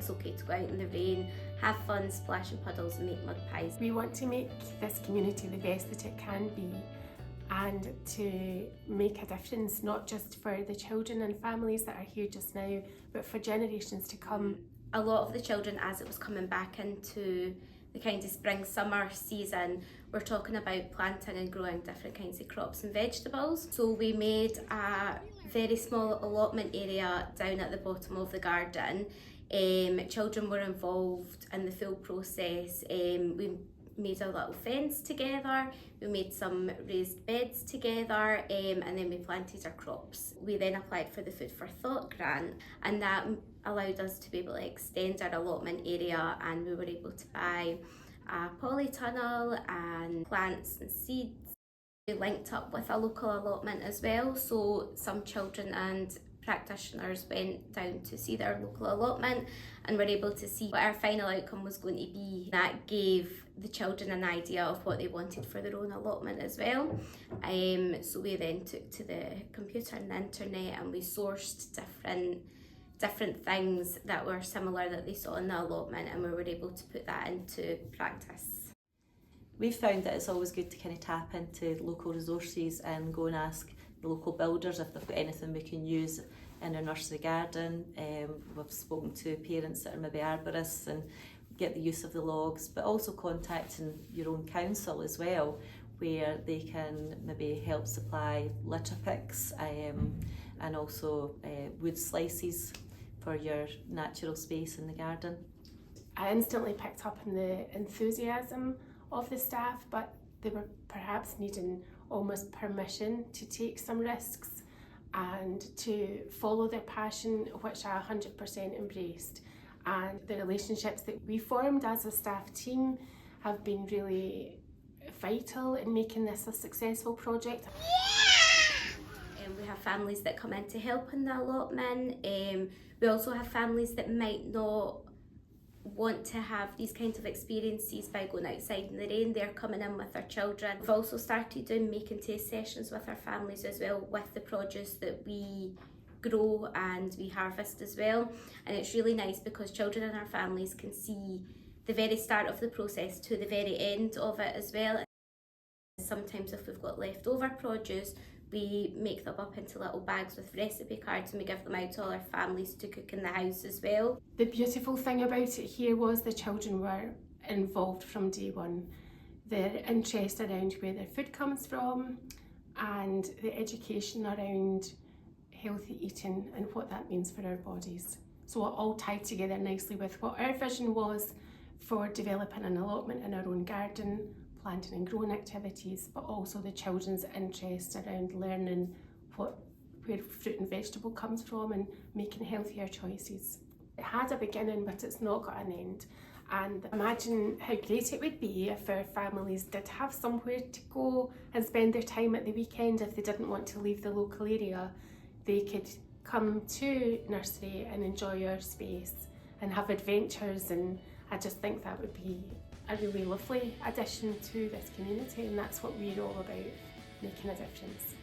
It's okay to go out in the rain, have fun, splash in puddles and make mud pies. We want to make this community the best that it can be and to make a difference, not just for the children and families that are here just now, but for generations to come. A lot of the children, as it was coming back into the kind of spring summer season, we're talking about planting and growing different kinds of crops and vegetables. So we made a very small allotment area down at the bottom of the garden. Children were involved in the full process. We made a little fence together, we made some raised beds together, and then we planted our crops. We then applied for the Food for Thought grant, and that allowed us to be able to extend our allotment area, and we were able to buy a polytunnel and plants and seeds. We linked up with a local allotment as well, so some children and practitioners went down to see their local allotment and were able to see what our final outcome was going to be. That gave the children an idea of what they wanted for their own allotment as well. So we then took to the computer and the internet and we sourced different things that were similar that they saw in the allotment, and we were able to put that into practice. We've found that it's always good to kind of tap into local resources and go and ask the local builders if they've got anything we can use in our nursery garden. We've spoken to parents that are maybe arborists and get the use of the logs, but also contacting your own council as well, where they can maybe help supply litter picks and also wood slices for your natural space in the garden. I instantly picked up on the enthusiasm of the staff, but they were perhaps needing almost permission to take some risks and to follow their passion, which I 100% embraced. And the relationships that we formed as a staff team have been really vital in making this a successful project. We have families that come in to help in the allotment. We also have families that might not want to have these kinds of experiences by going outside in the rain. They're coming in with their children. We've also started doing making taste sessions with our families as well, with the produce that we grow and we harvest as well. And it's really nice because children and our families can see the very start of the process to the very end of it as well. Sometimes if we've got leftover produce, we make them up into little bags with recipe cards and we give them out to all our families to cook in the house as well. The beautiful thing about it here was the children were involved from day one. Their interest around where their food comes from and the education around healthy eating and what that means for our bodies. So it all tied together nicely with what our vision was for developing an allotment in our own garden, planting and growing activities, but also the children's interest around learning where fruit and vegetable comes from and making healthier choices. It had a beginning, but it's not got an end. And imagine how great it would be if our families did have somewhere to go and spend their time at the weekend. If they didn't want to leave the local area, they could come to nursery and enjoy our space and have adventures, and I just think that would be a really lovely addition to this community, and that's what we're all about, making a difference.